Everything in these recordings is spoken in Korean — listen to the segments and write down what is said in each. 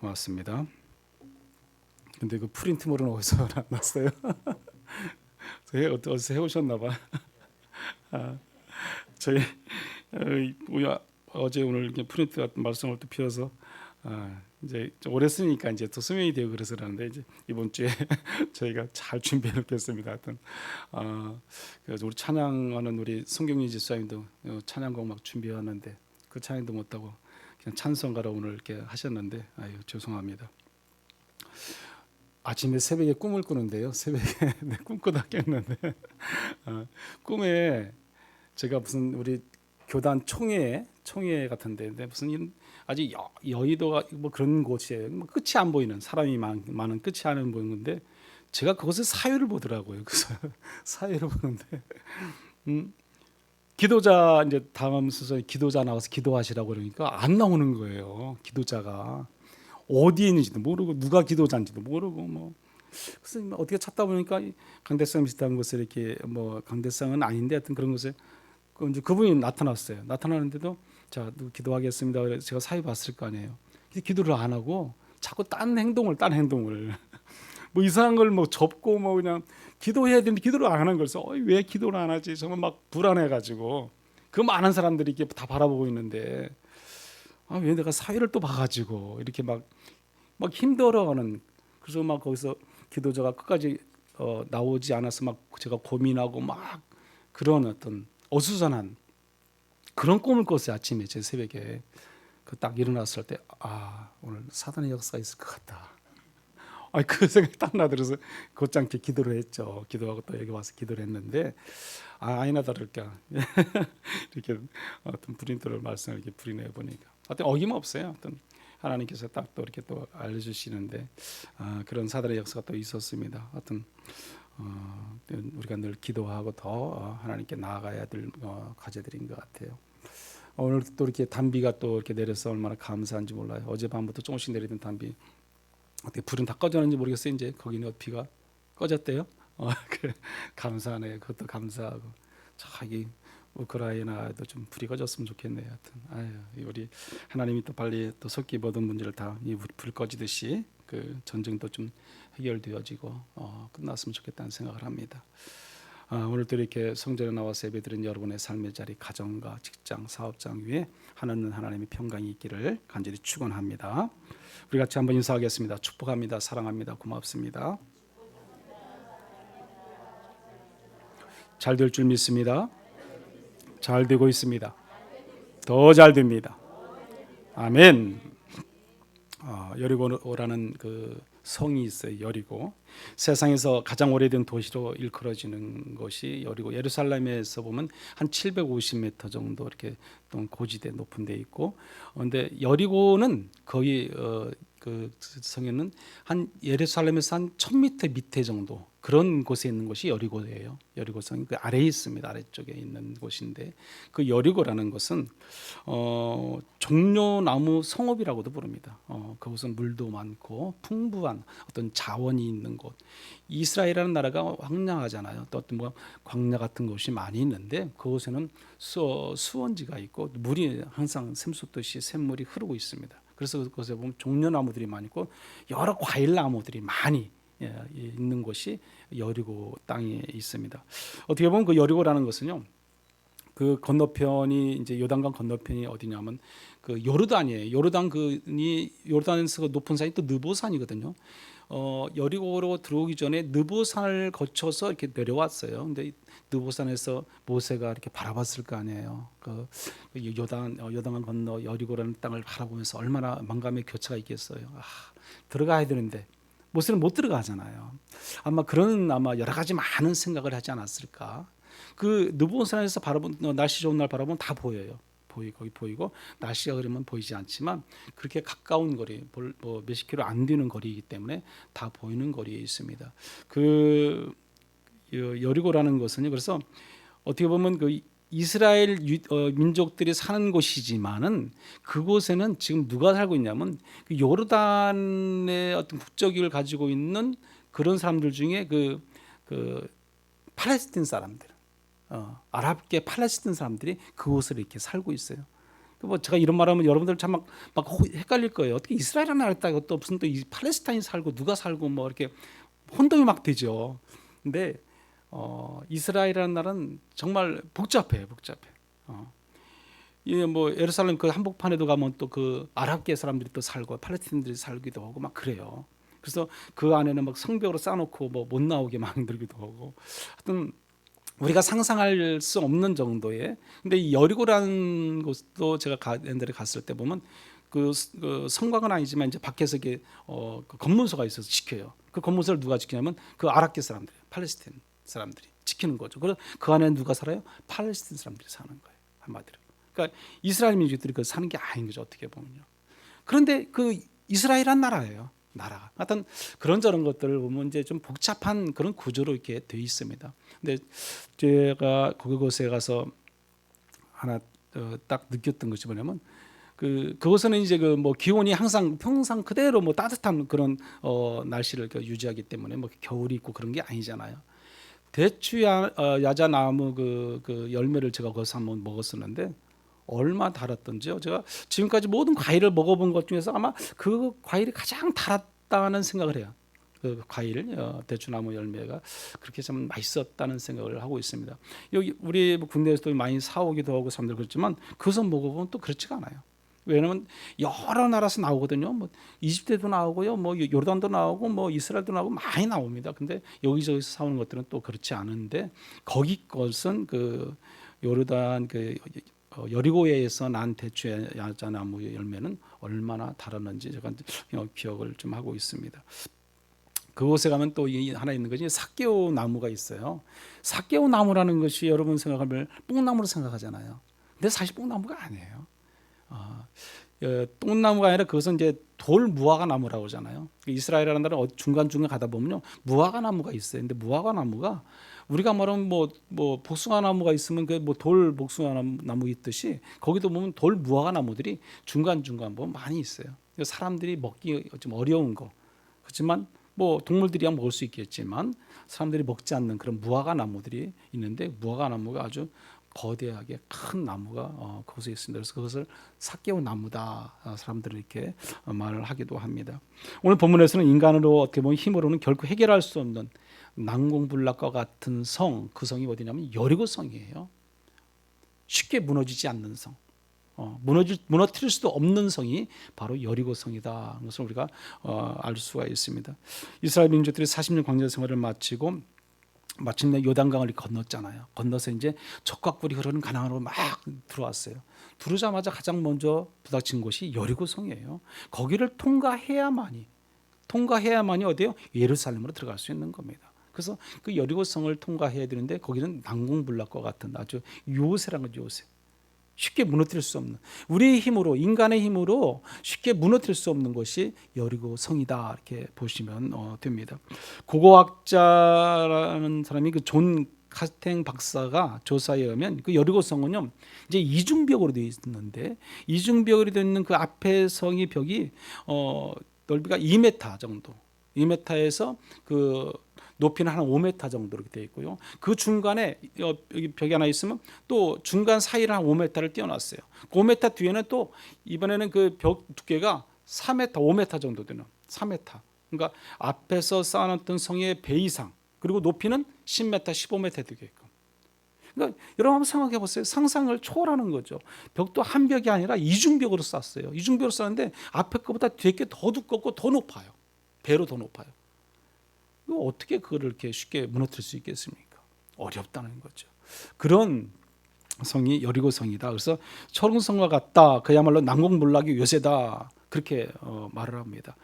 고맙습니다. 근데 그 프린트물은 어디서 났어요? 어디서 해오셨나 봐. 저희 어제 오늘 이렇게 프린트 같은 말씀을 또 피워서 이제 좀 오래 쓰니까 이제 또 수명이 되고 그래서 그러는데 이제 이번 주에 저희가 잘 준비해 놓겠습니다. 하여튼 그래서 우리 찬양하는 우리 송경민 집사님도 찬양곡 막 준비하는데 그 찬양도 못하고 그냥 찬송가로 오늘 이렇게 하셨는데 아유 죄송합니다. 아침에 새벽에 꿈을 꾸는데요. 새벽에 내 꿈꾸다 깼는데 꿈에 제가 무슨 우리 교단 총회 같은데 무슨 아직 여의도가 뭐 그런 곳이에요. 뭐 끝이 안 보이는 사람이 많은 끝이 안 보이는 건데 제가 그것을 사회를 보더라고요. 그래서 사회를 보는데 기도자 이제 다음 순서에 기도자 나와서 기도하시라고 그러니까 안 나오는 거예요. 기도자가 어디에 있는지도 모르고 누가 기도자인지도 모르고 뭐 그래서 어떻게 찾다 보니까 강대상 비슷한 곳에 이렇게 뭐 강대상은 아닌데 하여튼 그런 곳에 그분이 나타났어요. 나타나는데도 자 누구 기도하겠습니다. 그래서 제가 사회 봤을 거 아니에요. 기도를 안 하고 자꾸 딴 행동을 뭐 이상한 걸 뭐 접고 뭐 그냥 기도해야 되는데 기도를 안 하는 거였어. 왜 기도를 안 하지? 정말 막 불안해가지고 그 많은 사람들이 이렇게 다 바라보고 있는데 왜 내가 사회를 또 봐가지고 이렇게 막 힘들어하는 그래서 막 거기서 기도자가 끝까지 나오지 않아서 막 제가 고민하고 막 그런 어떤 어수선한 그런 꿈을 꿨어요. 아침에 제 새벽에 그 딱 일어났을 때 오늘 사단의 역사가 있을 것 같다. 그 생각이 딱 나더라서 곧장게 기도를 했죠. 기도하고 또 여기 와서 기도를 했는데 아니나 다를까 이렇게 어떤 프린터를 말씀을 이렇게 프린해 보니까 어떤 어김없어요. 어떤 하나님께서 딱 또 이렇게 또 알려주시는데 그런 사단의 역사가 또 있었습니다. 어떤 우리가 늘 기도하고 더 하나님께 나아가야 될 과제들인 것 같아요. 오늘 또 이렇게 단비가 또 이렇게 내려서 얼마나 감사한지 몰라요. 어젯밤부터 조금씩 내리던 단비 어떻게 불은 다 꺼졌는지 모르겠어요. 이제 거기는 비가 꺼졌대요. 그래, 감사하네요. 그것도 감사하고 자기 우크라이나도 좀 불이 꺼졌으면 좋겠네요. 하여튼 우리 하나님이 또 빨리 또 속기 모든 문제를 다 이 불 꺼지듯이 그 전쟁도 좀 해결되어지고 끝났으면 좋겠다는 생각을 합니다. 오늘도 이렇게 성전에 나와서 예배드린 여러분의 삶의 자리, 가정과 직장, 사업장 위에 하나님 하나님의 평강이 있기를 간절히 축원합니다. 우리 같이 한번 인사하겠습니다. 축복합니다. 사랑합니다. 고맙습니다. 잘 될 줄 믿습니다. 잘 되고 있습니다. 더 잘 됩니다. 아멘. 여리고라는 그 성이 있어요. 여리고 세상에서 가장 오래된 도시로 일컬어지는 것이 여리고 예루살렘에서 보면 한 750m 정도 이렇게 고지대 높은 데 있고 근데 여리고는 거의 그 성에는 한 예루살렘에서 한 1000m 밑에 정도 그런 곳에 있는 곳이 여리고예요. 여리고성이 그 아래에 있습니다. 아래쪽에 있는 곳인데 그 여리고라는 것은 종려나무 성읍이라고도 부릅니다. 그곳은 물도 많고 풍부한 어떤 자원이 있는 곳. 이스라엘이라는 나라가 황량하잖아요. 또 어떤 뭐 광야 같은 곳이 많이 있는데 그곳에는 수원지가 있고 물이 항상 샘솟듯이 샘물이 흐르고 있습니다. 그래서 그곳에 보면 종려나무들이 많이 있고 여러 과일나무들이 많이 있는 곳이 여리고 땅에 있습니다. 어떻게 보면 그 여리고라는 것은요, 그 건너편이 이제 요단강 건너편이 어디냐면 그 요르단이에요. 요르단에서 높은 산이 또 느보산이거든요. 여리고로 들어오기 전에 느보산을 거쳐서 이렇게 내려왔어요. 근데 느보산에서 모세가 이렇게 바라봤을 거 아니에요. 그 요단강 건너 여리고라는 땅을 바라보면서 얼마나 만감의 교차가 있겠어요. 들어가야 되는데 모세는 못 들어가잖아요. 아마 여러 가지 많은 생각을 하지 않았을까. 그 느보산에서 바라본 날씨 좋은 날 바라보면 다 보여요. 거기 보이고 날씨가 그러면 보이지 않지만 그렇게 가까운 거리, 뭐 몇십 킬로 안 되는 거리이기 때문에 다 보이는 거리에 있습니다. 그 여리고라는 것은요. 그래서 어떻게 보면 그 이스라엘 민족들이 사는 곳이지만은 그곳에는 지금 누가 살고 있냐면 그 요르단의 어떤 국적을 가지고 있는 그런 사람들 중에 그 팔레스틴 사람들, 아랍계 팔레스틴 사람들이 그곳을 이렇게 살고 있어요. 뭐 제가 이런 말하면 여러분들 참 막 헷갈릴 거예요. 어떻게 이스라엘이라는 나라가 있다고 또 무슨 또 팔레스타인이 살고 누가 살고 뭐 이렇게 혼동이 막 되죠. 근데 이스라엘이라는 나라는 정말 복잡해요, 복잡해. 이게 뭐 예루살렘 그 한복판에도 가면 또 그 아랍계 사람들이 또 살고 팔레스타인들이 살기도 하고 막 그래요. 그래서 그 안에는 막 성벽으로 쌓아놓고 뭐 못 나오게 만들기도 하고, 하여튼 우리가 상상할 수 없는 정도의. 근데 이 여리고라는 곳도 제가 옛날에 갔을 때 보면 그 성곽은 아니지만 이제 밖에서 이게 그 검문소가 있어서 지켜요. 그 검문소를 누가 지키냐면 그 아랍계 사람들, 팔레스타인 사람들이 지키는 거죠. 그래서 그 안에 누가 살아요? 팔레스타인 사람들이 사는 거예요, 한마디로. 그러니까 이스라엘 민족들이 그 사는 게 아닌 거죠, 어떻게 보면요. 그런데 그 이스라엘한 나라예요, 나라가. 하여튼 그런저런 것들을 보면 이제 좀 복잡한 그런 구조로 이렇게 돼 있습니다. 근데 제가 그곳에 가서 하나 딱 느꼈던 것이 뭐냐면 그곳에는 이제 그 뭐 기온이 항상 평상 그대로 뭐 따뜻한 그런 날씨를 유지하기 때문에 뭐 겨울이 있고 그런 게 아니잖아요. 대추 야자나무 그 열매를 제가 거기서 한번 먹었었는데 얼마 달았던지요. 제가 지금까지 모든 과일을 먹어본 것 중에서 아마 그 과일이 가장 달았다는 생각을 해요. 그 과일, 대추나무 열매가 그렇게 참 맛있었다는 생각을 하고 있습니다. 여기 우리 군대에서도 많이 사오기도 하고 사람들 그렇지만 그것을 먹어보면 또 그렇지가 않아요. 왜냐하면 여러 나라에서 나오거든요. 뭐 이집트도 나오고요, 뭐 요르단도 나오고, 뭐 이스라엘도 나오고 많이 나옵니다. 근데 여기저기서 사오는 것들은 또 그렇지 않은데 거기 것은 그 요르단 그 여리고에서 난 대추 야자나무 열매는 얼마나 달았는지 제가 기억을 좀 하고 있습니다. 그곳에 가면 또 하나 있는 것이 삭개오 나무가 있어요. 삭개오 나무라는 것이 여러분 생각하면 뽕나무로 생각하잖아요. 근데 사실 뽕나무가 아니에요. 똥나무가 아니라 그것은 이제 돌 무화과 나무라고 하잖아요. 이스라엘이라는 나라는 중간중간 가다 보면요, 무화과 나무가 있어요. 근데 무화과 나무가 우리가 말하면 뭐 복숭아 나무가 있으면 그 뭐 돌 복숭아 나무 있듯이 거기도 보면 돌 무화과 나무들이 중간중간 보면 많이 있어요. 사람들이 먹기 좀 어려운 거. 그렇지만 뭐 동물들이야 먹을 수 있겠지만 사람들이 먹지 않는 그런 무화과 나무들이 있는데, 무화과 나무가 아주 거대하게 큰 나무가 그곳에 있습니다. 그래서 그것을 삭개오 나무다 사람들이 이렇게 말을 하기도 합니다. 오늘 본문에서는 인간으로 어떻게 보면 힘으로는 결코 해결할 수 없는 난공불락과 같은 성, 그 성이 어디냐면 여리고성이에요. 쉽게 무너지지 않는 성, 무너뜨릴 수도 없는 성이 바로 여리고성이다. 그것을 우리가 알 수가 있습니다. 이스라엘 민족들이 40년 광야 생활을 마치고 마침내 요단강을 건넜잖아요. 건너서 이제 적과 꿀이 흐르는 가나안으로 막 들어왔어요. 들어오자마자 가장 먼저 부닥친 곳이 여리고성이에요. 거기를 통과해야만이 어디요? 예루살렘으로 들어갈 수 있는 겁니다. 그래서 그 여리고성을 통과해야 되는데 거기는 난공불락과 같은 아주 요새라는 거죠, 요새. 쉽게 무너뜨릴 수 없는, 우리의 힘으로, 인간의 힘으로 쉽게 무너뜨릴 수 없는 것이 여리고 성이다, 이렇게 보시면 됩니다. 고고학자라는 사람이 그 존 카스팅 박사가 조사에 의하면 그 여리고 성은요 이제 이중벽으로 되어 있는데, 이중벽으로 되어 있는 그 앞에 성의 벽이 넓이가 2m 정도, 2m에서 그 높이는 한 5m 정도 이렇게 되어 있고요. 그 중간에 여기 벽이 하나 있으면 또 중간 사이를 한 5m를 띄워놨어요. 그 5m 뒤에는 또 이번에는 그 벽 두께가 4m, 5m 정도 되는 3m. 그러니까 앞에서 쌓아놨던 성의 배 이상, 그리고 높이는 10m, 15m 되게끔. 그러니까 여러분 한번 생각해 보세요. 상상을 초월하는 거죠. 벽도 한 벽이 아니라 이중벽으로 쌓았어요. 이중벽으로 쌓았는데 앞에 거보다 뒤에 게 더 두껍고 더 높아요. 배로 더 높아요. 어떻게 그걸 이렇게 쉽게 무너뜨릴 수 있겠습니까? 어렵다는 거죠. 그런 성이 여리고성이다. 그래서 철옹성과 같다. 그야말로 난공불락의 요새다. 그렇게 말을 합니다.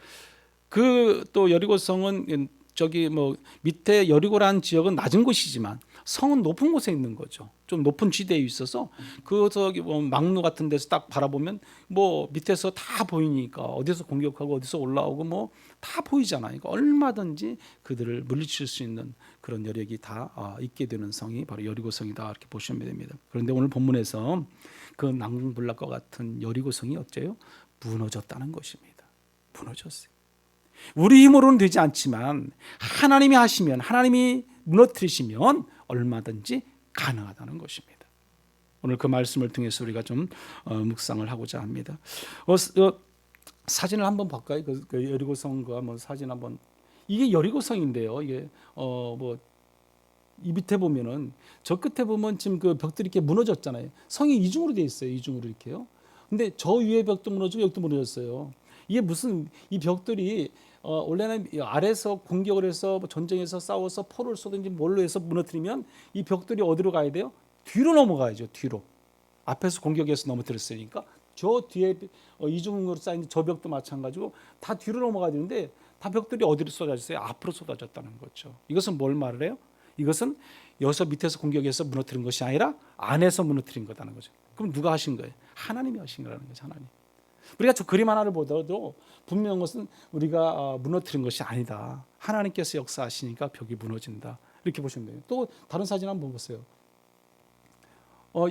그 또 여리고성은 저기 뭐 밑에 여리고라는 지역은 낮은 곳이지만 성은 높은 곳에 있는 거죠. 좀 높은 지대에 있어서 그 저기 뭐 막루 같은 데서 딱 바라보면 뭐 밑에서 다 보이니까 어디서 공격하고 어디서 올라오고 뭐 다 보이잖아요. 그러니까 얼마든지 그들을 물리칠 수 있는 그런 여력이 다 있게 되는 성이 바로 여리고성이다, 이렇게 보시면 됩니다. 그런데 오늘 본문에서 그 난공불락과 같은 여리고성이 어째요? 무너졌다는 것입니다. 무너졌어요. 우리 힘으로는 되지 않지만 하나님이 하시면, 하나님이 무너뜨리시면 얼마든지 가능하다는 것입니다. 오늘 그 말씀을 통해서 우리가 좀 묵상을 하고자 합니다. 사진을 한번 볼까요? 그 여리고성과 뭐 사진 한번. 이게 여리고성인데요. 이게 뭐 이 밑에 보면은 저 끝에 보면 지금 그 벽들이 이렇게 무너졌잖아요. 성이 이중으로 돼 있어요. 이중으로 이렇게요. 근데 저 위에 벽도 무너지고 여기도 무너졌어요. 이게 무슨 이 벽들이 원래는 아래서 공격을 해서 뭐 전쟁에서 싸워서 포를 쏘든지 뭘로 해서 무너뜨리면 이 벽들이 어디로 가야 돼요? 뒤로 넘어가야죠. 뒤로. 앞에서 공격해서 넘어뜨렸으니까 저 뒤에 이중으로 쌓인 저 벽도 마찬가지고 다 뒤로 넘어가야 되는데 다 벽들이 어디로 쏟아졌어요? 앞으로 쏟아졌다는 거죠. 이것은 뭘 말을 해요? 이것은 여기서 밑에서 공격해서 무너뜨린 것이 아니라 안에서 무너뜨린 거다는 거죠. 그럼 누가 하신 거예요? 하나님이 하신 거라는 거죠. 하나님. 우리가 저 그림 하나를 보더라도 분명한 것은 우리가 무너뜨린 것이 아니다. 하나님께서 역사하시니까 벽이 무너진다. 이렇게 보시면 돼요. 또 다른 사진 한번 보세요.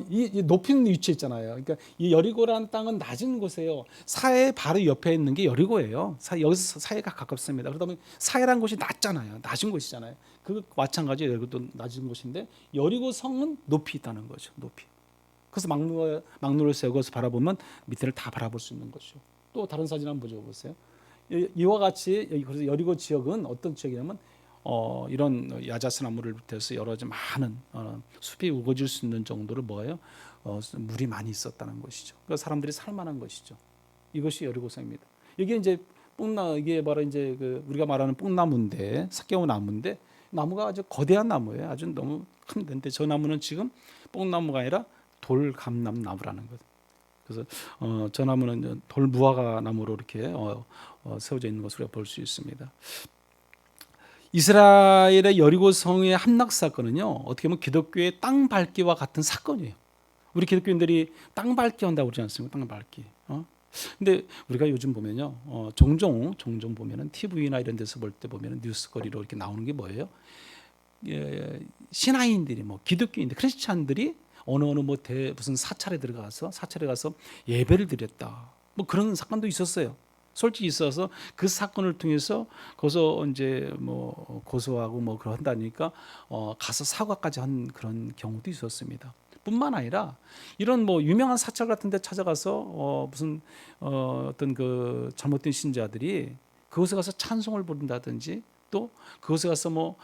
이 높은 위치에 있잖아요. 그러니까 이 여리고라는 땅은 낮은 곳이에요. 사해 바로 옆에 있는 게 여리고예요. 여기서 사해가 가깝습니다. 그러다 보니 사해라는 곳이 낮잖아요. 낮은 곳이잖아요. 그 마찬가지예요. 여리고도 낮은 곳인데 여리고 성은 높이 있다는 거죠. 높이. 그래서 막루를 세우고서 바라보면 밑에를 다 바라볼 수 있는 것이죠. 또 다른 사진 한번 보세요. 이와 같이 그래서 여리고 지역은 어떤 지역이냐면 이런 야자수나무를 비롯해서 여러 가지 많은 숲이 우거질 수 있는 정도로 뭐예요? 물이 많이 있었다는 것이죠. 그러니까 사람들이 살만한 것이죠. 이것이 여리고성입니다. 이게 이제 이게 바로 이제 그 우리가 말하는 뽕나무인데 사개오 나무인데 나무가 아주 거대한 나무예요. 아주 너무 큰 데인데 저 나무는 지금 뽕나무가 아니라 돌감나무라는 것. 그래서 저 나무는 돌무화과 나무로 이렇게 세워져 있는 것을 볼 수 있습니다. 이스라엘의 여리고 성의 함락 사건은요, 어떻게 보면 기독교의 땅 밟기와 같은 사건이에요. 우리 기독교인들이 땅 밟기 한다고 그러지 않습니까? 땅 밟기. 근데 우리가 요즘 보면요, 종종 보면은 TV나 이런 데서 볼 때 보면은 뉴스거리로 이렇게 나오는 게 뭐예요? 신하인들이 뭐 기독교인들, 크리스찬들이 어느 무슨 사찰에 가서 예배를 드렸다. 뭐 그런 사건도 있었어요. 솔직히 있어서 그 사건을 통해서 거기서 이제 뭐 고소하고 뭐 그런다니까 가서 사과까지 한 그런 경우도 있었습니다. 뿐만 아니라 이런 뭐 유명한 사찰 같은 데 찾아가서 무슨 어떤 그 잘못된 신자들이 그곳에 가서 찬송을 부른다든지 또 그곳에 가서 뭐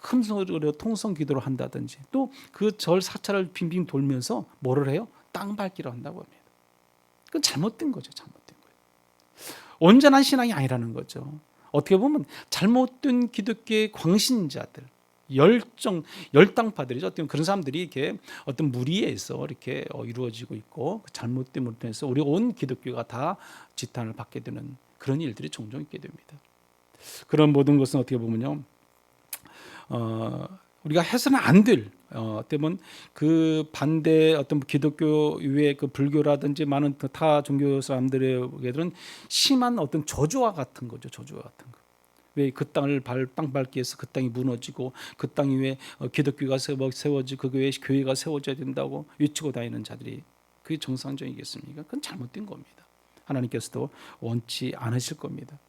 큰 소리로 통성 기도를 한다든지 또 그 절 사찰을 빙빙 돌면서 뭐를 해요? 땅 밟기를 한다고 합니다. 그건 잘못된 거죠. 잘못된 거예요. 온전한 신앙이 아니라는 거죠. 어떻게 보면 잘못된 기독교의 광신자들, 열당파들이죠. 어떤 그런 사람들이 이렇게 어떤 무리에서 이렇게 이루어지고 있고 잘못됨으로 인해서 우리 온 기독교가 다 지탄을 받게 되는 그런 일들이 종종 있게 됩니다. 그런 모든 것은 어떻게 보면요, 우리가 해서는 안 될 때문에 그 반대 어떤 기독교 이외의 그 불교라든지 많은 타 종교 사람들에게는 심한 어떤 저주와 같은 거죠. 저주와 같은 거. 왜 그 땅을 땅 밟기 위해서 그 땅이 무너지고 그 땅 위에 기독교가 세워지고 그 위에 교회가 세워져야 된다고 외치고 다니는 자들이 그게 정상적이겠습니까? 그건 잘못된 겁니다. 하나님께서도 원치 않으실 겁니다.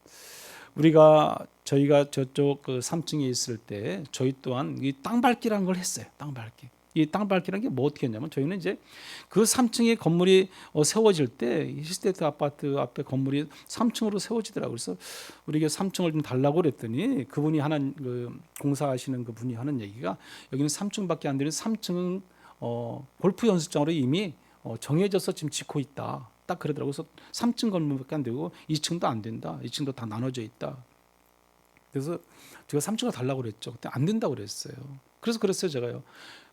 저희가 저쪽 그 3층에 있을 때 저희 또한 이 땅 밟기라는 걸 했어요. 땅 밟기. 이 땅 밟기라는 게 뭐 어떻게 했냐면 저희는 이제 그 3층의 건물이 세워질 때 힐스테이트 아파트 앞에 건물이 3층으로 세워지더라고요. 그래서 우리가 3층을 좀 달라고 그랬더니 그분이 그 공사하시는 그 분이 하는 얘기가 여기는 3층밖에 안 되는 3층은 골프 연습장으로 이미 정해져서 지금 짓고 있다. 딱 그러더라고요. 그래서 3층 건물밖에 안 되고 2층도 안 된다. 2층도 다 나눠져 있다. 그래서 제가 3층을 달라고 그랬죠. 그때 안 된다고 그랬어요. 그래서 그랬어요, 제가요.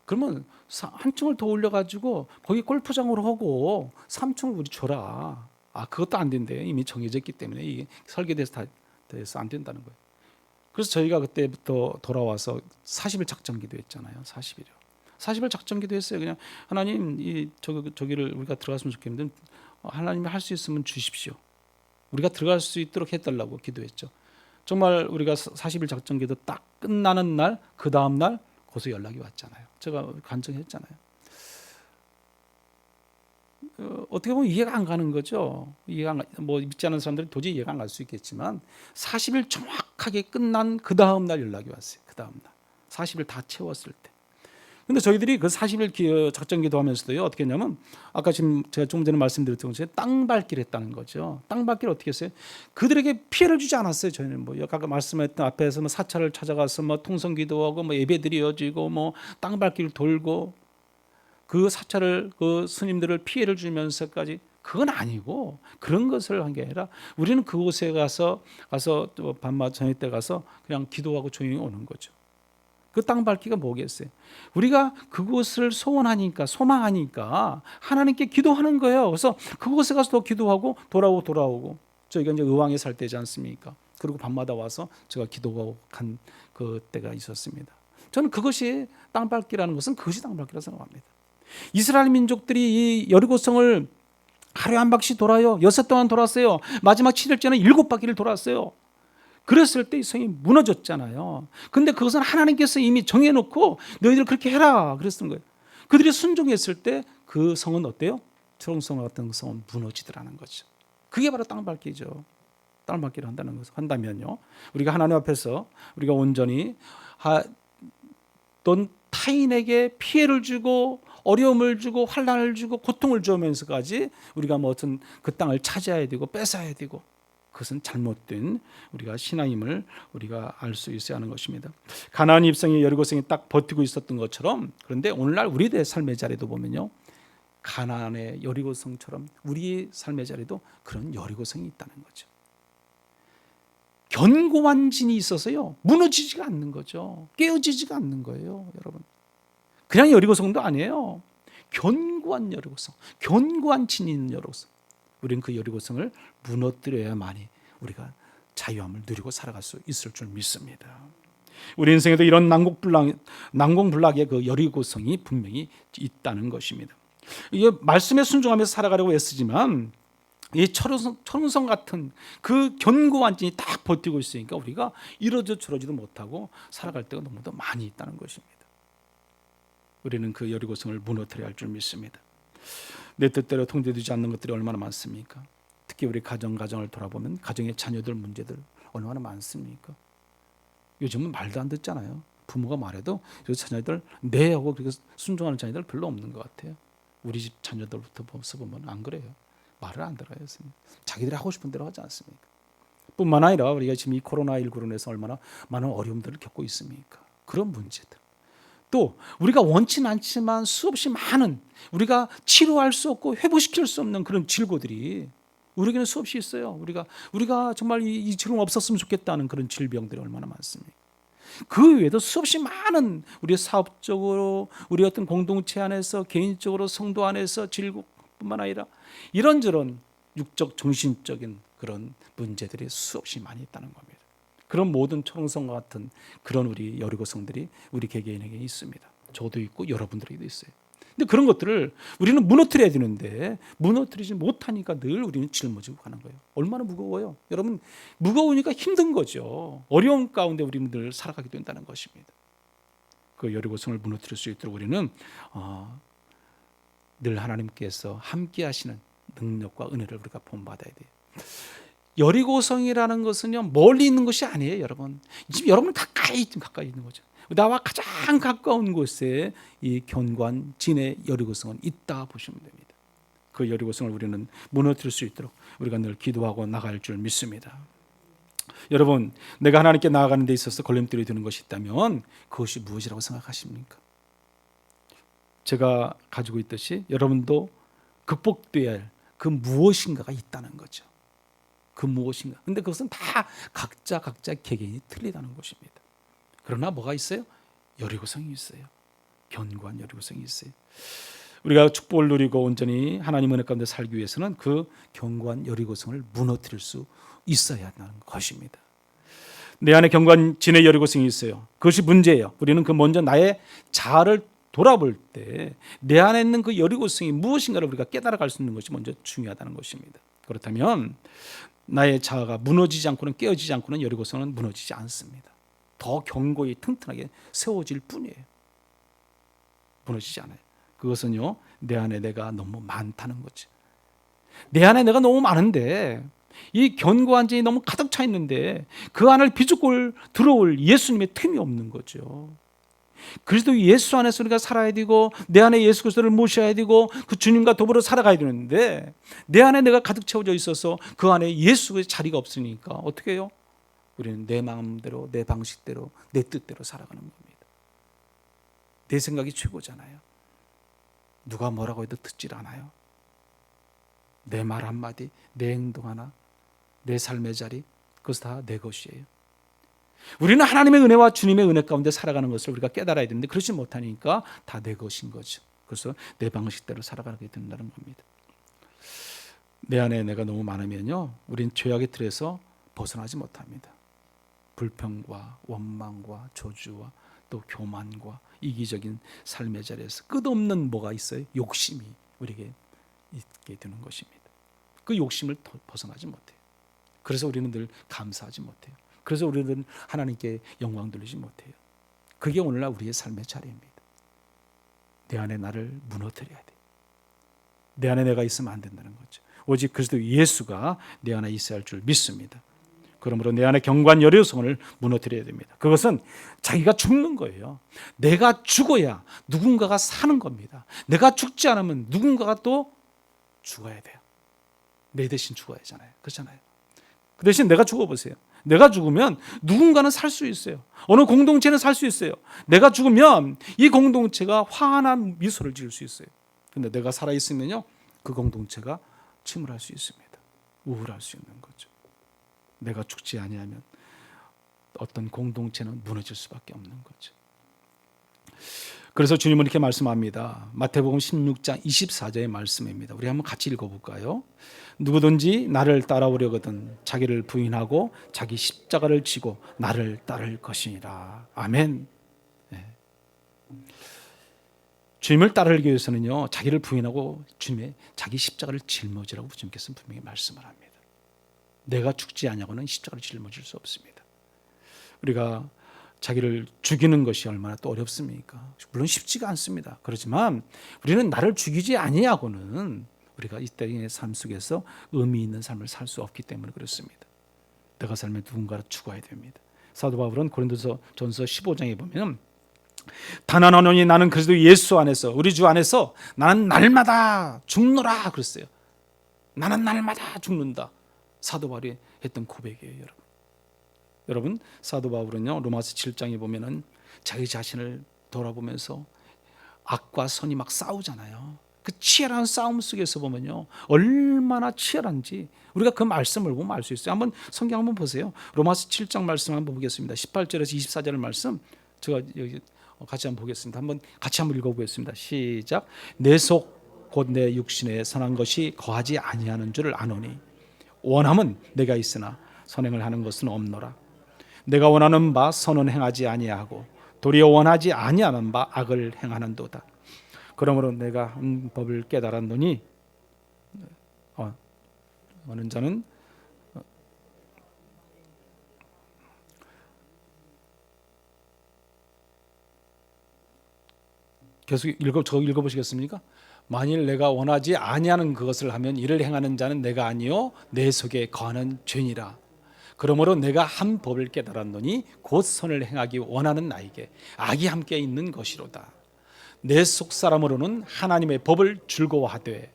그러면 한 층을 더 올려가지고 거기 골프장으로 하고 3층을 우리 줘라. 그것도 안 된대요. 이미 정해졌기 때문에 이게 설계돼서 돼서 안 된다는 거예요. 그래서 저희가 그때부터 돌아와서 40일 작정기도 했잖아요. 40일이요. 40일 작정기도 했어요. 그냥 하나님 저기를 우리가 들어갔으면 좋겠는데 하나님이 할 수 있으면 주십시오. 우리가 들어갈 수 있도록 해달라고 기도했죠. 정말 우리가 40일 작전기도 딱 끝나는 날, 그 다음 날 거기서 연락이 왔잖아요. 제가 간증했잖아요. 어떻게 보면 이해가 안 가는 거죠. 뭐 믿지 않는 사람들은 도저히 이해가 안 갈 수 있겠지만 40일 정확하게 끝난 그 다음 날 연락이 왔어요. 그 다음 날 40일 다 채웠을 때. 근데 저희들이 그 40일 작전 기도하면서도요, 어떻게 했냐면, 아까 지금 제가 조금 전에 말씀드렸던 것처럼 땅 밟기를 했다는 거죠. 땅 밟기를 어떻게 했어요? 그들에게 피해를 주지 않았어요. 저희는 뭐 아까 말씀했던 앞에서 뭐 사찰을 찾아가서 뭐 통성 기도하고 뭐 예배들이 이어지고 뭐 땅 밟기를 돌고 그 사찰을 그 스님들을 피해를 주면서까지, 그건 아니고 그런 것을 한 게 아니라 우리는 그곳에 가서 또 밤마다 저녁 때 가서 그냥 기도하고 조용히 오는 거죠. 그 땅 밟기가 뭐겠어요? 우리가 그곳을 소원하니까, 소망하니까 하나님께 기도하는 거예요. 그래서 그곳에 가서 또 기도하고 돌아오고 저희가 이제 의왕에 살 때지 않습니까? 그리고 밤마다 와서 제가 기도하고 간 그 때가 있었습니다. 저는 그것이 땅 밟기라는 것은 그것이 땅 밟기라고 생각합니다. 이스라엘 민족들이 이 여리고성을 하루에 한 바퀴 돌아요. 6해 동안 돌았어요. 마지막 7일째는 7바퀴를 돌았어요. 그랬을 때 이 성이 무너졌잖아요. 근데 그것은 하나님께서 이미 정해놓고 너희들 그렇게 해라 그랬던 거예요. 그들이 순종했을 때 그 성은 어때요? 초롱성 같은 성은 무너지더라는 거죠. 그게 바로 땅밟기죠. 땅밟기를 한다는 것을 한다면요, 우리가 하나님 앞에서 우리가 온전히 또 타인에게 피해를 주고 어려움을 주고 환난을 주고 고통을 주면서까지 우리가 뭐 어떤 그 땅을 차지해야 되고 뺏어야 되고, 그것은 잘못된 우리가 신앙임을 우리가 알 수 있어야 하는 것입니다. 가나안 입성이 여리고성이 딱 버티고 있었던 것처럼, 그런데 오늘날 우리의 삶의 자리도 보면요, 가나안의 여리고성처럼 우리의 삶의 자리도 그런 여리고성이 있다는 거죠. 견고한 진이 있어서요, 무너지지가 않는 거죠. 깨어지지가 않는 거예요, 여러분. 그냥 여리고성도 아니에요. 견고한 여리고성, 견고한 진이 있는 여리고성. 우리는 그 여리고성을 무너뜨려야만이 우리가 자유함을 누리고 살아갈 수 있을 줄 믿습니다. 우리 인생에도 이런 난공불락의 그 여리고성이 분명히 있다는 것입니다. 이게 말씀에 순종하면서 살아가려고 애쓰지만 이 철옹성 같은 그 견고한 진이 딱 버티고 있으니까 우리가 이러지도 저러지도 못하고 살아갈 때가 너무도 많이 있다는 것입니다. 우리는 그 여리고성을 무너뜨려야 할 줄 믿습니다. 내 뜻대로 통제되지 않는 것들이 얼마나 많습니까? 특히 우리 가정을 돌아보면 가정의 자녀들 문제들 얼마나 많습니까? 요즘은 말도 안 듣잖아요. 부모가 말해도 그 자녀들 네 하고 그렇게 순종하는 자녀들 별로 없는 것 같아요. 우리 집 자녀들부터 보면 안 그래요. 말을 안 들어요. 자기들이 하고 싶은 대로 하지 않습니까? 뿐만 아니라 우리가 지금 이 코로나19로 인해서 얼마나 많은 어려움들을 겪고 있습니까? 그런 문제들. 또 우리가 원치는 않지만 수없이 많은, 우리가 치료할 수 없고 회복시킬 수 없는 그런 질고들이 우리에게는 수없이 있어요. 우리가 정말 이 질병 없었으면 좋겠다는 그런 질병들이 얼마나 많습니까? 그 외에도 수없이 많은 우리 사업적으로, 우리 어떤 공동체 안에서, 개인적으로 성도 안에서 질고뿐만 아니라 이런저런 육적 정신적인 그런 문제들이 수없이 많이 있다는 겁니다. 그런 모든 초롱성과 같은 그런 우리 여리고성들이 우리 개개인에게 있습니다. 저도 있고 여러분들에게도 있어요. 근데 그런 것들을 우리는 무너뜨려야 되는데 무너뜨리지 못하니까 늘 우리는 짊어지고 가는 거예요. 얼마나 무거워요. 여러분, 무거우니까 힘든 거죠. 어려움 가운데 우리는 늘 살아가게 된다는 것입니다. 그 여리고성을 무너뜨릴 수 있도록 우리는 늘 하나님께서 함께 하시는 능력과 은혜를 우리가 본받아야 돼요. 여리고성이라는 것은요, 멀리 있는 것이 아니에요, 여러분. 지금 여러분 가까이 있는 거죠. 나와 가장 가까운 곳에 이 견고한 진의 여리고성은 있다 보시면 됩니다. 그 여리고성을 우리는 무너뜨릴 수 있도록 우리가 늘 기도하고 나갈 줄 믿습니다. 여러분, 내가 하나님께 나아가는 데 있어서 걸림돌이 되는 것이 있다면 그것이 무엇이라고 생각하십니까? 제가 가지고 있듯이 여러분도 극복돼야 할 그 무엇인가가 있다는 거죠. 그 무엇인가. 근데 그것은 다 각자 개개인이 틀리다는 것입니다. 그러나 뭐가 있어요? 여리고성이 있어요. 견고한 여리고성이 있어요. 우리가 축복을 누리고 온전히 하나님 은혜 가운데 살기 위해서는 그 견고한 여리고성을 무너뜨릴 수 있어야 하는 것입니다. 내 안에 견고한 진의 여리고성이 있어요. 그것이 문제예요. 우리는 그 먼저 나의 자아를 돌아볼 때 내 안에 있는 그 여리고성이 무엇인가를 우리가 깨달아갈 수 있는 것이 먼저 중요하다는 것입니다. 그렇다면 나의 자아가 무너지지 않고는, 깨어지지 않고는 여리고성은 무너지지 않습니다. 더 견고히 튼튼하게 세워질 뿐이에요. 무너지지 않아요. 그것은요, 내 안에 내가 너무 많다는 거지. 내 안에 내가 너무 많은데, 이 견고한 진이 너무 가득 차 있는데 그 안을 비집고 들어올 예수님의 틈이 없는 거죠. 그리스도 예수 안에서 우리가 살아야 되고 내 안에 예수 그리스도를 모셔야 되고 그 주님과 더불어 살아가야 되는데 내 안에 내가 가득 채워져 있어서 그 안에 예수의 자리가 없으니까 어떻게 해요? 우리는 내 마음대로 내 방식대로 내 뜻대로 살아가는 겁니다. 내 생각이 최고잖아요. 누가 뭐라고 해도 듣질 않아요. 내 말 한마디, 내 행동 하나, 내 삶의 자리, 그것이 다 내 것이에요. 우리는 하나님의 은혜와 주님의 은혜 가운데 살아가는 것을 우리가 깨달아야 되는데 그렇지 못하니까 다 내 것인 거죠. 그래서 내 방식대로 살아가게 된다는 겁니다. 내 안에 내가 너무 많으면요, 우린 죄악의 틀에서 벗어나지 못합니다. 불평과 원망과 저주와 또 교만과 이기적인 삶의 자리에서 끝없는 뭐가 있어요? 욕심이 우리에게 있게 되는 것입니다. 그 욕심을 벗어나지 못해요. 그래서 우리는 늘 감사하지 못해요. 그래서 우리는 하나님께 영광 돌리지 못해요. 그게 오늘날 우리의 삶의 자리입니다. 내 안에 나를 무너뜨려야 돼. 내 안에 내가 있으면 안 된다는 거죠. 오직 그리스도 예수가 내 안에 있어야 할 줄 믿습니다. 그러므로 내 안에 경관 여려성을 무너뜨려야 됩니다. 그것은 자기가 죽는 거예요. 내가 죽어야 누군가가 사는 겁니다. 내가 죽지 않으면 누군가가 또 죽어야 돼요. 내 대신 죽어야 하잖아요. 그렇잖아요. 그 대신 내가 죽어보세요. 내가 죽으면 누군가는 살 수 있어요. 어느 공동체는 살 수 있어요. 내가 죽으면 이 공동체가 환한 미소를 지을 수 있어요. 그런데 내가 살아있으면요, 그 공동체가 침울할 수 있습니다. 우울할 수 있는 거죠. 내가 죽지 아니하면 어떤 공동체는 무너질 수밖에 없는 거죠. 그래서 주님은 이렇게 말씀합니다. 마태복음 16장 24절의 말씀입니다. 우리 한번 같이 읽어볼까요? 누구든지 나를 따라오려거든 자기를 부인하고 자기 십자가를 지고 나를 따를 것이니라. 아멘. 네. 주님을 따르기 위해서는요, 자기를 부인하고 주님의 자기 십자가를 짊어지라고 주님께서 분명히 말씀을 합니다. 내가 죽지 아니하고는 십자가를 짊어질 수 없습니다. 우리가 자기를 죽이는 것이 얼마나 또 어렵습니까? 물론 쉽지가 않습니다. 그렇지만 우리는 나를 죽이지 아니하고는 우리가 이 땅의 삶 속에서 의미 있는 삶을 살 수 없기 때문에 그렇습니다. 내가 살면 누군가를 죽어야 됩니다. 사도 바울은 고린도전서 15장에 보면 단언하노니 나는 그리스도 예수 안에서 우리 주 안에서 나는 날마다 죽노라 그랬어요. 나는 날마다 죽는다. 사도 바울이 했던 고백이에요, 여러분. 여러분, 사도 바울은요, 로마서 7장에 보면은 자기 자신을 돌아보면서 악과 선이 막 싸우잖아요. 그 치열한 싸움 속에서 보면요, 얼마나 치열한지 우리가 그 말씀을 보면 알 수 있어요. 한번 성경 한번 보세요. 로마서 7장 말씀 한번 보겠습니다. 18절에서 24절 말씀 제가 여기 같이 한번 보겠습니다. 같이 한번 읽어보겠습니다. 시작. 내 속 곧 내 육신에 선한 것이 거하지 아니하는 줄을 아노니 원함은 내가 있으나 선행을 하는 것은 없노라. 내가 원하는 바 선은 행하지 아니하고 도리어 원하지 아니하는 바 악을 행하는도다. 그러므로 내가 한 법을 깨달았노니 어느 자는 계속 읽어보시겠습니까? 만일 내가 원하지 아니하는 그것을 하면 이를 행하는 자는 내가 아니요 내 속에 거하는 죄니라. 그러므로 내가 한 법을 깨달았노니 곧 선을 행하기 원하는 나에게 악이 함께 있는 것이로다. 내 속 사람으로는 하나님의 법을 즐거워하되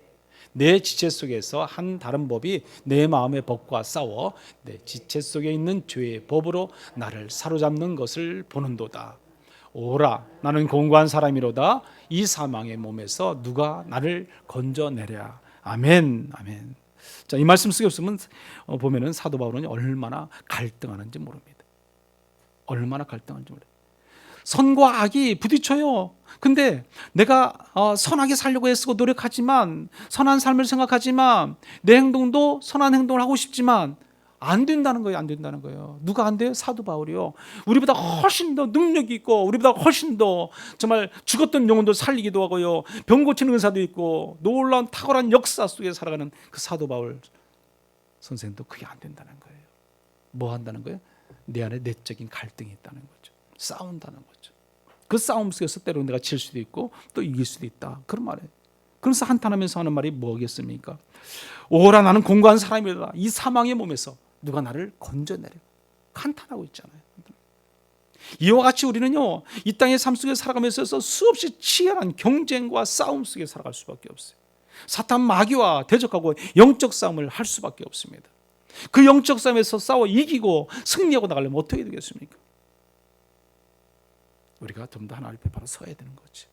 내 지체 속에서 한 다른 법이 내 마음의 법과 싸워 내 지체 속에 있는 죄의 법으로 나를 사로잡는 것을 보는도다. 오라, 나는 공고한 사람이로다. 이 사망의 몸에서 누가 나를 건져내랴. 아멘, 아멘. 자, 이 말씀 속에 보면은 사도 바울은 얼마나 갈등하는지 모릅니다. 얼마나 갈등하는지 모릅니다. 선과 악이 부딪혀요. 근데 내가 선하게 살려고 애쓰고 노력하지만, 선한 삶을 생각하지만, 내 행동도 선한 행동을 하고 싶지만 안 된다는 거예요. 안 된다는 거예요. 누가 안 돼요? 사도 바울이요. 우리보다 훨씬 더 능력이 있고, 우리보다 훨씬 더 정말 죽었던 영혼도 살리기도 하고요, 병 고치는 은사도 있고, 놀라운 탁월한 역사 속에 살아가는 그 사도 바울 선생도 그게 안 된다는 거예요. 뭐 한다는 거예요? 내 안에 내적인 갈등이 있다는 거죠. 싸운다는 거죠. 그 싸움 속에서 때로는 내가 질 수도 있고 또 이길 수도 있다, 그런 말이에요. 그래서 한탄하면서 하는 말이 뭐겠습니까? 오라, 나는 공고한 사람이다. 이 사망의 몸에서 누가 나를 건져내려. 한탄하고 있잖아요. 이와 같이 우리는요, 이 땅의 삶 속에 살아가면서 수없이 치열한 경쟁과 싸움 속에 살아갈 수밖에 없어요. 사탄 마귀와 대적하고 영적 싸움을 할 수밖에 없습니다. 그 영적 싸움에서 싸워 이기고 승리하고 나가려면 어떻게 되겠습니까? 우리가 좀 더 하나님 앞에 바로 서야 되는 거지.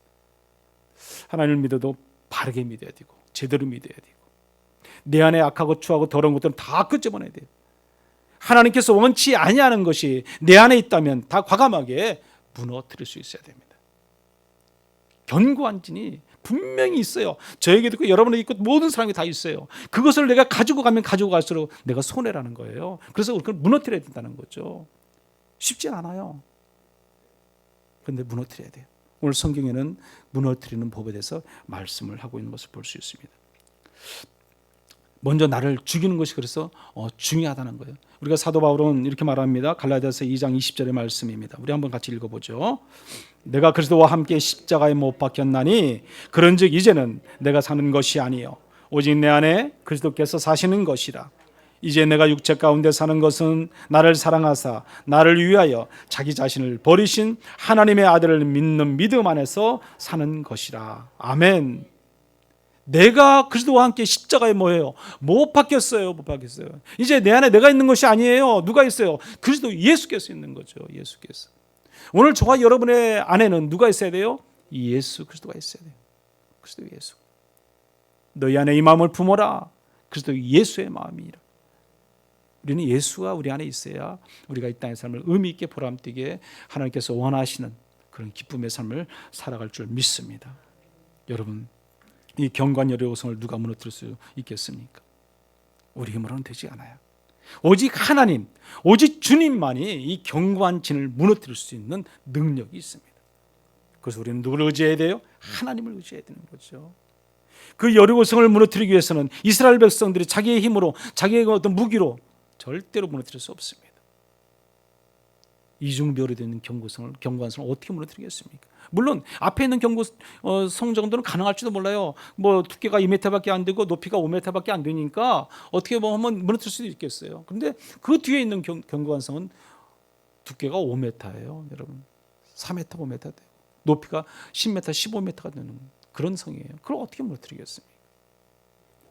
하나님을 믿어도 바르게 믿어야 되고 제대로 믿어야 되고 내 안에 악하고 추하고 더러운 것들은 다 끄집어내야 돼요. 하나님께서 원치 아니하는 것이 내 안에 있다면 다 과감하게 무너뜨릴 수 있어야 됩니다. 견고한 진이 분명히 있어요. 저에게도 있고 여러분에게 있고 모든 사람이 다 있어요. 그것을 내가 가지고 가면 가지고 갈수록 내가 손해라는 거예요. 그래서 그걸 무너뜨려야 된다는 거죠. 쉽지 않아요. 그런데 무너뜨려야 돼요. 오늘 성경에는 무너뜨리는 법에 대해서 말씀을 하고 있는 것을 볼 수 있습니다. 먼저 나를 죽이는 것이 그래서 중요하다는 거예요. 우리가 사도 바울은 이렇게 말합니다. 갈라디아서 2장 20절의 말씀입니다. 우리 한번 같이 읽어보죠. 내가 그리스도와 함께 십자가에 못 박혔나니 그런즉 이제는 내가 사는 것이 아니요 오직 내 안에 그리스도께서 사시는 것이라. 이제 내가 육체 가운데 사는 것은 나를 사랑하사 나를 위하여 자기 자신을 버리신 하나님의 아들을 믿는 믿음 안에서 사는 것이라. 아멘. 내가 그리스도와 함께 십자가에 뭐예요? 못 박혔어요. 못 박혔어요. 이제 내 안에 내가 있는 것이 아니에요. 누가 있어요? 그리스도 예수께서 있는 거죠. 예수께서. 오늘 저와 여러분의 안에는 누가 있어야 돼요? 예수 그리스도가 있어야 돼요. 그리스도 예수. 너희 안에 이 마음을 품어라. 그리스도 예수의 마음이라. 우리는 예수가 우리 안에 있어야 우리가 이 땅의 삶을 의미 있게 보람되게 하나님께서 원하시는 그런 기쁨의 삶을 살아갈 줄 믿습니다. 여러분, 이 경관 여리고성을 누가 무너뜨릴 수 있겠습니까? 우리 힘으로는 되지 않아요. 오직 하나님, 오직 주님만이 이 견고한 진을 무너뜨릴 수 있는 능력이 있습니다. 그래서 우리는 누구를 의지해야 돼요? 하나님을 의지해야 되는 거죠. 그 여리고성을 무너뜨리기 위해서는 이스라엘 백성들이 자기의 힘으로 자기의 어떤 무기로 절대로 무너뜨릴 수 없습니다. 이중벽으로 되어 있는 견고한 성을 어떻게 무너뜨리겠습니까? 물론 앞에 있는 성 정도는 가능할지도 몰라요. 뭐 두께가 2m밖에 안 되고 높이가 5m밖에 안 되니까 어떻게 보면 무너뜨릴 수도 있겠어요. 그런데 그 뒤에 있는 견고한 성은 두께가 5m예요, 여러분. 4m, 5m 돼요. 높이가 10m, 15m가 되는 그런 성이에요. 그걸 어떻게 무너뜨리겠습니까?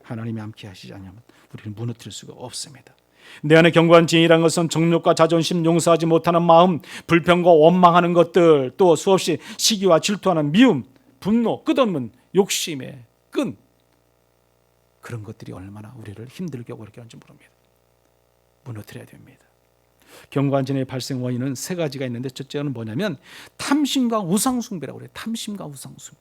하나님이 함께 하시지 않으면 우리는 무너뜨릴 수가 없습니다. 내 안에 견고한 진이라는 것은 정욕과 자존심, 용서하지 못하는 마음, 불평과 원망하는 것들, 또 수없이 시기와 질투하는 미움, 분노, 끝없는 욕심의 끈, 그런 것들이 얼마나 우리를 힘들게 하고 그렇게 하는지 모릅니다. 무너뜨려야 됩니다. 견고한 진의 발생 원인은 세 가지가 있는데, 첫째는 뭐냐면 탐심과 우상숭배라고 그래요. 탐심과 우상숭배.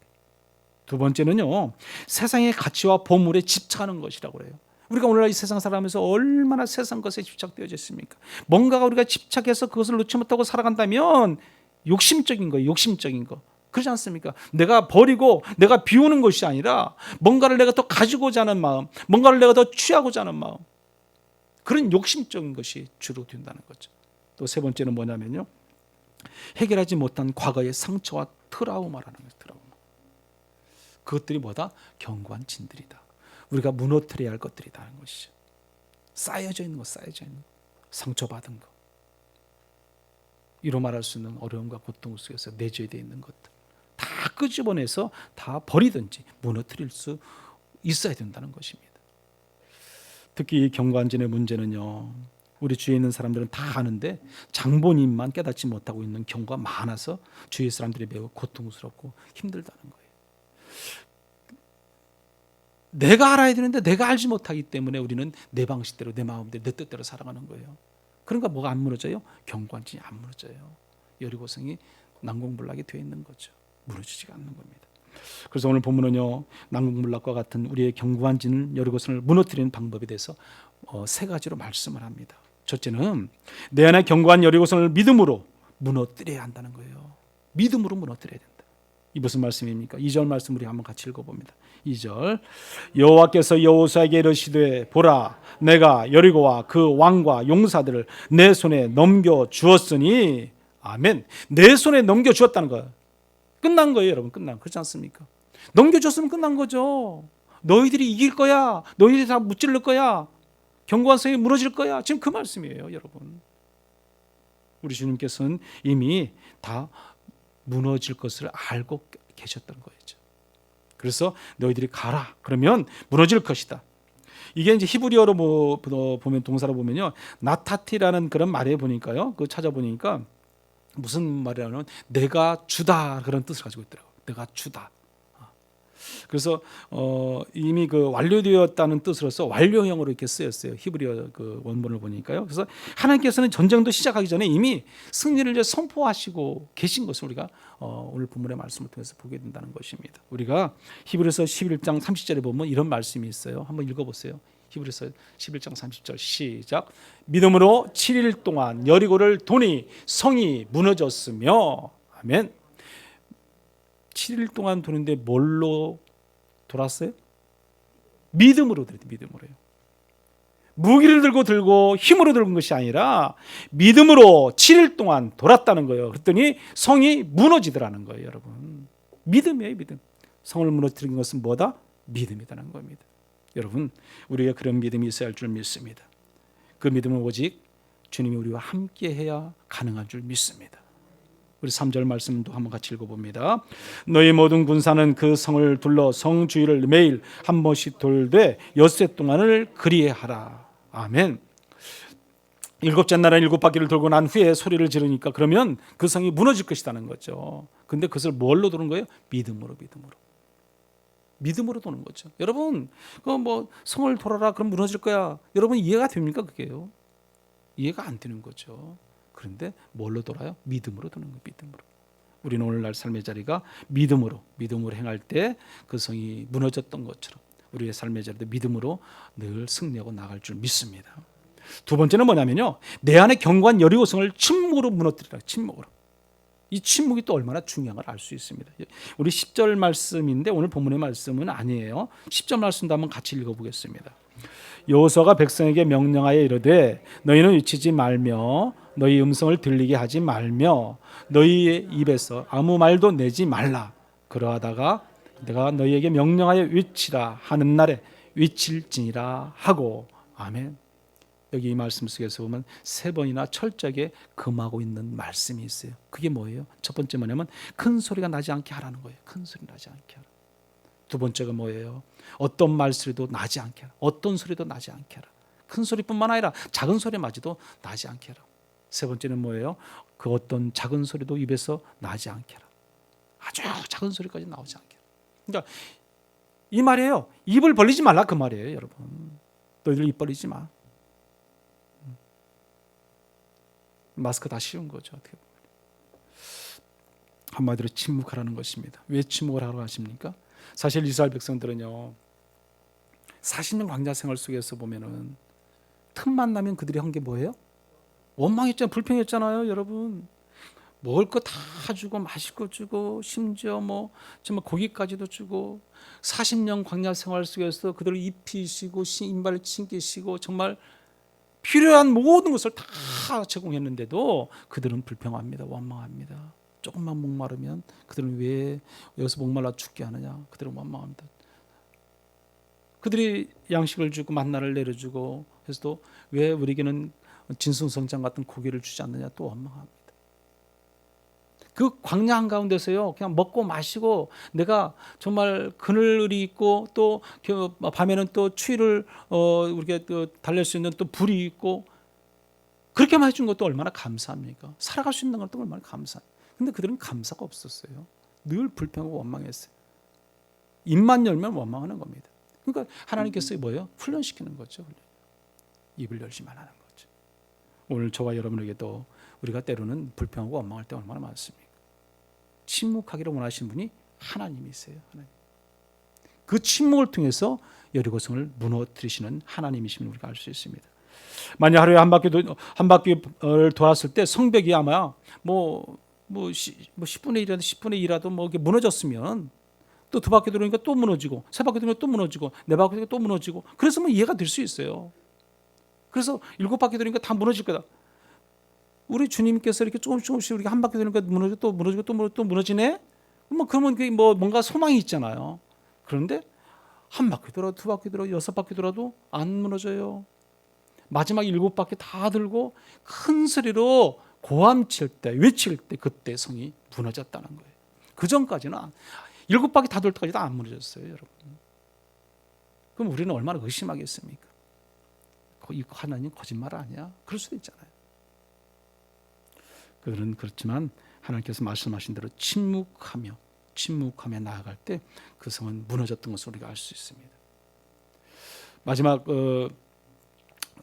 두 번째는요, 세상의 가치와 보물에 집착하는 것이라고 그래요. 우리가 오늘날 이 세상 살아가면서 얼마나 세상 것에 집착되어져 있습니까? 뭔가가 우리가 집착해서 그것을 놓지 못하고 살아간다면 욕심적인 거예요. 욕심적인 거. 그렇지 않습니까? 내가 버리고 내가 비우는 것이 아니라 뭔가를 내가 더 가지고자 하는 마음, 뭔가를 내가 더 취하고자 하는 마음, 그런 욕심적인 것이 주로 된다는 거죠. 또 세 번째는 뭐냐면요, 해결하지 못한 과거의 상처와 트라우마라는 거예요. 트라우마. 그것들이 뭐다? 견고한 진들이다. 우리가 무너뜨려야 할 것들이라는 것이죠. 쌓여져 있는 것, 쌓여져 있는 것, 상처받은 것, 이로 말할 수 있는 어려움과 고통 속에서 내재되어 있는 것들 다 끄집어내서 다 버리든지 무너뜨릴 수 있어야 된다는 것입니다. 특히 이 견고한진의 문제는요, 우리 주위에 있는 사람들은 다 아는데 장본인만 깨닫지 못하고 있는 경우가 많아서 주위 사람들이 매우 고통스럽고 힘들다는 거예요. 내가 알아야 되는데 내가 알지 못하기 때문에 우리는 내 방식대로, 내 마음대로, 내 뜻대로 살아가는 거예요. 그러니까 뭐가 안 무너져요? 견고한진이 안 무너져요. 여리고성이 난공불락이 되어 있는 거죠. 무너지지가 않는 겁니다. 그래서 오늘 본문은요, 난공불락과 같은 우리의 견고한 진 여리고성을 무너뜨리는 방법에 대해서 세 가지로 말씀을 합니다. 첫째는 내 안에 견고한 여리고성을 믿음으로 무너뜨려야 한다는 거예요. 믿음으로 무너뜨려야 된다. 이 무슨 말씀입니까? 2절 말씀 우리 한번 같이 읽어봅니다. 2절, 여호와께서 여호수아에게 이르시되 보라, 내가 여리고와 그 왕과 용사들을 내 손에 넘겨 주었으니, 아멘. 내 손에 넘겨 주었다는 거예요. 끝난 거예요, 여러분. 그렇지 않습니까? 넘겨줬으면 끝난 거죠. 너희들이 이길 거야. 너희들이 다 무찌를 거야. 견고한 성이 무너질 거야. 지금 그 말씀이에요, 여러분. 우리 주님께서는 이미 다 무너질 것을 알고 계셨던 거죠. 그래서 너희들이 가라. 그러면 무너질 것이다. 이게 이제 히브리어로 보면 동사로 보면요, 나타티라는 그런 말에 보니까요, 그 찾아보니까 무슨 말이냐면 내가 주다 그런 뜻을 가지고 있더라고요. 내가 주다. 그래서 이미 그 완료되었다는 뜻으로서 완료형으로 이렇게 쓰였어요. 히브리어 그 원본을 보니까요. 그래서 하나님께서는 전쟁도 시작하기 전에 이미 승리를 이제 선포하시고 계신 것을 우리가 오늘 본문의 말씀을 통해서 보게 된다는 것입니다. 우리가 히브리서 11장 30절에 보면 이런 말씀이 있어요. 한번 읽어보세요. 히브리서 11장 30절 시작. 믿음으로 7일 동안 여리고를 도니 성이 무너졌으며 아멘. 7일 동안 도는데 뭘로 돌았어요? 믿음으로 돌았대요. 믿음으로요. 무기를 들고 힘으로 들은 것이 아니라 믿음으로 7일 동안 돌았다는 거예요. 그랬더니 성이 무너지더라는 거예요, 여러분. 믿음이에요, 믿음. 성을 무너뜨린 것은 뭐다? 믿음이라는 겁니다. 여러분, 우리가 그런 믿음이 있어야 할 줄 믿습니다. 그 믿음은 오직 주님이 우리와 함께 해야 가능한 줄 믿습니다. 우리 3절 말씀도 한번 같이 읽어봅니다. 너희 모든 군사는 그 성을 둘러 성 주위를 매일 한 번씩 돌되 엿새 동안을 그리하라. 아멘. 일곱째 날은 7바퀴를 돌고 난 후에 소리를 지르니까 그러면 그 성이 무너질 것이라는 거죠. 근데 그것을 뭘로 도는 거예요? 믿음으로 도는 거죠. 여러분, 그 뭐 성을 돌아라 그럼 무너질 거야. 여러분 이해가 됩니까 그게요? 이해가 안 되는 거죠. 그런데 뭘로 돌아요? 믿음으로 도는 거예요. 믿음으로. 우리는 오늘날 삶의 자리가 믿음으로 행할 때 그 성이 무너졌던 것처럼 우리의 삶의 자리도 믿음으로 늘 승리하고 나갈 줄 믿습니다. 두 번째는 뭐냐면요, 내 안에 견고한 여리고성을 침묵으로 무너뜨리라. 침묵으로. 이 침묵이 또 얼마나 중요한 걸 알 수 있습니다. 우리 10절 말씀인데 오늘 본문의 말씀은 아니에요. 10절 말씀도 한번 같이 읽어보겠습니다. 여호수아가 백성에게 명령하여 이르되 너희는 외치지 말며 너희 음성을 들리게 하지 말며 너희의 입에서 아무 말도 내지 말라. 그러하다가 내가 너희에게 명령하여 외치라 하는 날에 외칠지니라 하고. 아멘. 여기 이 말씀 속에서 보면 3번이나 철저하게 금하고 있는 말씀이 있어요. 그게 뭐예요? 첫 번째 뭐냐면 큰 소리가 나지 않게 하라는 거예요. 큰 소리 나지 않게 하라. 두 번째가 뭐예요? 어떤 말소리도 나지 않게 하라. 어떤 소리도 나지 않게 하라. 큰 소리뿐만 아니라 작은 소리마저도 나지 않게 하라. 세 번째는 뭐예요? 그 어떤 작은 소리도 입에서 나지 않게 하라. 아주 작은 소리까지 나오지 않게 하라. 그러니까 이 말이에요. 입을 벌리지 말라 그 말이에요, 여러분. 너희들 입 벌리지 마. 마스크 다 씌운 거죠. 어떻게 보면. 한마디로 침묵하라는 것입니다. 왜 침묵을 하라고 하십니까? 사실 이스라엘 백성들은요, 40년 광야 생활 속에서 보면은 틈만 나면 그들이 한 게 뭐예요? 원망했잖아요. 불평했잖아요, 여러분. 먹을 거 다 주고 마실 거 주고 심지어 뭐 정말 고기까지도 주고 40년 광야 생활 속에서 그들을 입히시고 신발을 챙기시고 정말 필요한 모든 것을 다 제공했는데도 그들은 불평합니다. 원망합니다. 조금만 목마르면 그들은 왜 여기서 목말라 죽게 하느냐. 그들은 원망합니다. 그들이 양식을 주고 만나를 내려주고 해서도 왜 우리에게는 진승성장 같은 고기를 주지 않느냐 또 원망합니다. 그 광야 한가운데서요 그냥 먹고 마시고 내가 정말 그늘이 있고 또 밤에는 또 추위를 우리가 또 달랠 수 있는 또 불이 있고 그렇게만 해준 것도 얼마나 감사합니까? 살아갈 수 있는 것도 얼마나 감사합니까? 근데 그들은 감사가 없었어요. 늘 불평하고 원망했어요. 입만 열면 원망하는 겁니다. 그러니까 하나님께서 뭐예요? 훈련시키는 거죠. 입을 열지 말라는 거죠. 오늘 저와 여러분에게도 우리가 때로는 불평하고 원망할 때 얼마나 많습니까? 침묵하기를 원하시는 분이 하나님이세요. 하나님. 그 침묵을 통해서 여리고성을 무너뜨리시는 하나님이심을 우리가 알 수 있습니다. 만약 하루에 한 바퀴를 돌았을 때 성벽이 아마 뭐 10분의 1이라도 10분의 2라도 뭐 무너졌으면 또 2바퀴 돌으니까 또 무너지고 3바퀴 돌으니까 또 무너지고 4바퀴 돌으니까 또 무너지고 그래서 뭐 이해가 될 수 있어요. 그래서 7바퀴 돌으니까 다 무너질 거다. 우리 주님께서 이렇게 조금씩 우리가 한 바퀴 돌니까 무너지고 또 무너지고 또 무너지네? 그러면 그게 뭔가 소망이 있잖아요. 그런데 한 바퀴 돌아도 2바퀴 돌아도 6바퀴 돌아도 안 무너져요. 마지막 7바퀴 다 들고 큰 소리로 고함칠 때, 외칠 때 그때 성이 무너졌다는 거예요. 그 전까지는 7바퀴 다 돌 때까지도 안 무너졌어요, 여러분. 그럼 우리는 얼마나 의심하겠습니까? 이거 하나님 거짓말 아니야? 그럴 수도 있잖아요. 그렇지만 하나님께서 말씀하신 대로 침묵하며 나아갈 때 그 성은 무너졌던 것을 우리가 알 수 있습니다. 마지막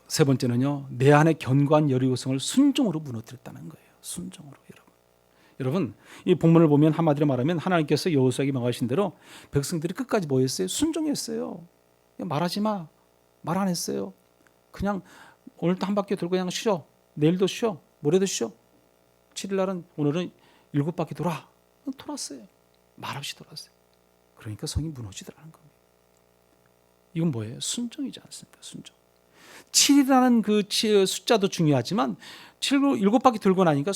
세 번째는요, 내 안에 견고한 여리고성을 순종으로 무너뜨렸다는 거예요. 순종으로. 여러분, 이 본문을 보면 한마디로 말하면 하나님께서 여호수아에게 명하신 대로 백성들이 끝까지 뭐 했어요? 순종했어요. 말하지 마. 말 안 했어요. 그냥 오늘도 한 바퀴 돌고 그냥 쉬어. 내일도 쉬어. 모레도 쉬어. 7일 날은 오늘은 7바퀴 돌았어요. 말없이 돌았어요. 그러니까 성이 무너지더라는 겁니다. 이건 뭐예요? 순종이지 않습니까? 순종. 7이라는 그 숫자도 중요하지만 7바퀴 돌고 나니까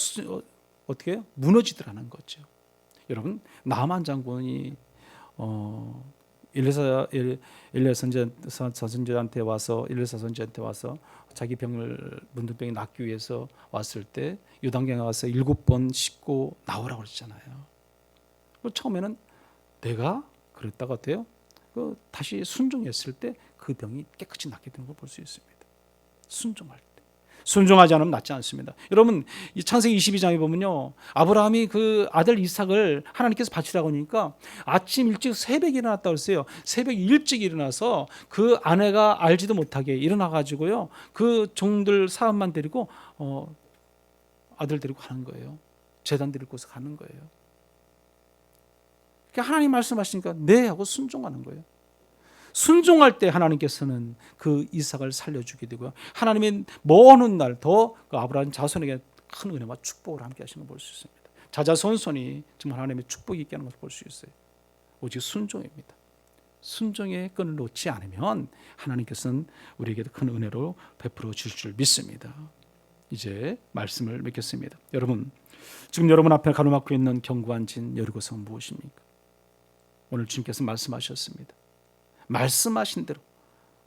어떻게 해요? 무너지더라는 거죠. 여러분, 나만 장군이 엘리야 선지자한테 와서 자기 문둥병이 낫기 위해서 왔을 때 요단강에 와서 7번 씻고 나오라고 그랬잖아요. 처음에는 내가 그랬다가 어때요? 다시 순종했을 때 그 병이 깨끗이 낫게 되는 걸 볼 수 있습니다. 순종할 때. 순종하지 않으면 낫지 않습니다. 여러분, 이 창세기 22장에 보면요, 아브라함이 그 아들 이삭을 하나님께서 바치라고 하니까 아침 일찍 새벽에 일어났다고 했어요. 새벽 일찍 일어나서 그 아내가 알지도 못하게 일어나가지고요, 그 종들 사람만 데리고 아들 데리고 가는 거예요. 제단 데리고서 가는 거예요. 하나님 말씀하시니까 네 하고 순종하는 거예요. 순종할 때 하나님께서는 그 이삭을 살려주게 되고요, 하나님의 먼 훗날 더 그 아브라함 자손에게 큰 은혜와 축복을 함께 하시는 걸 볼 수 있습니다. 자자손손이 정말 하나님의 축복이 있게 하는 것을 볼 수 있어요. 오직 순종입니다. 순종의 끈을 놓지 않으면 하나님께서는 우리에게도 큰 은혜로 베풀어 주실 줄 믿습니다. 이제 말씀을 맺겠습니다. 여러분, 지금 여러분 앞에 가로막고 있는 견고한 진 여리고성은 무엇입니까? 오늘 주님께서 말씀하셨습니다. 말씀하신 대로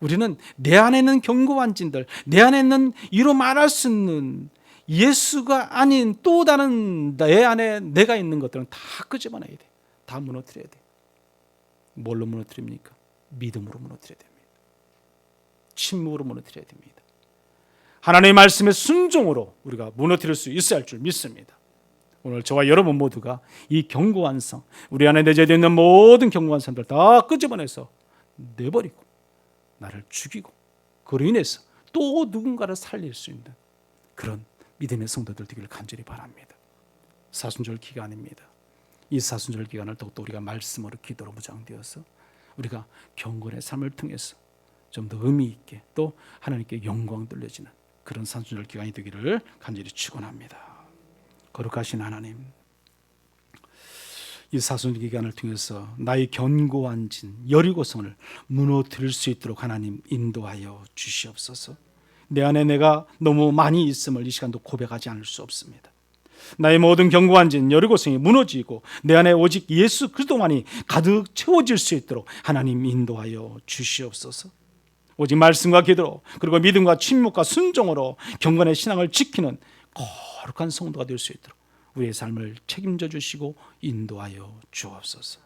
우리는 내 안에 있는 견고한 진들, 내 안에 있는 이로 말할 수 있는 예수가 아닌 또 다른 내 안에 내가 있는 것들은 다 끄집어내야 돼. 다 무너뜨려야 돼. 뭘로 무너뜨립니까? 믿음으로 무너뜨려야 됩니다. 침묵으로 무너뜨려야 됩니다. 하나님의 말씀의 순종으로 우리가 무너뜨릴 수 있어야 할 줄 믿습니다. 오늘 저와 여러분 모두가 이 견고한 성, 우리 안에 내재되어 있는 모든 견고한 성들 다 끄집어내서 내버리고 나를 죽이고 그로 인해서 또 누군가를 살릴 수 있는 그런 믿음의 성도들 되기를 간절히 바랍니다. 사순절 기간입니다. 이 사순절 기간을 더욱더 우리가 말씀으로 기도로 무장되어서 우리가 경건의 삶을 통해서 좀 더 의미 있게 또 하나님께 영광 돌려지는 그런 사순절 기간이 되기를 간절히 축원합니다. 거룩하신 하나님, 이 사순절 기간을 통해서 나의 견고한 진 여리고성을 무너뜨릴 수 있도록 하나님 인도하여 주시옵소서. 내 안에 내가 너무 많이 있음을 이 시간도 고백하지 않을 수 없습니다. 나의 모든 견고한 진 여리고성이 무너지고 내 안에 오직 예수 그리스도만이 가득 채워질 수 있도록 하나님 인도하여 주시옵소서. 오직 말씀과 기도로 그리고 믿음과 침묵과 순종으로 경건의 신앙을 지키는 거룩한 성도가 될 수 있도록 우리의 삶을 책임져 주시고 인도하여 주옵소서.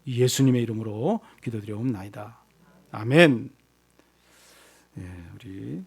예수님의 이름으로 기도드리옵나이다. 아멘. 우리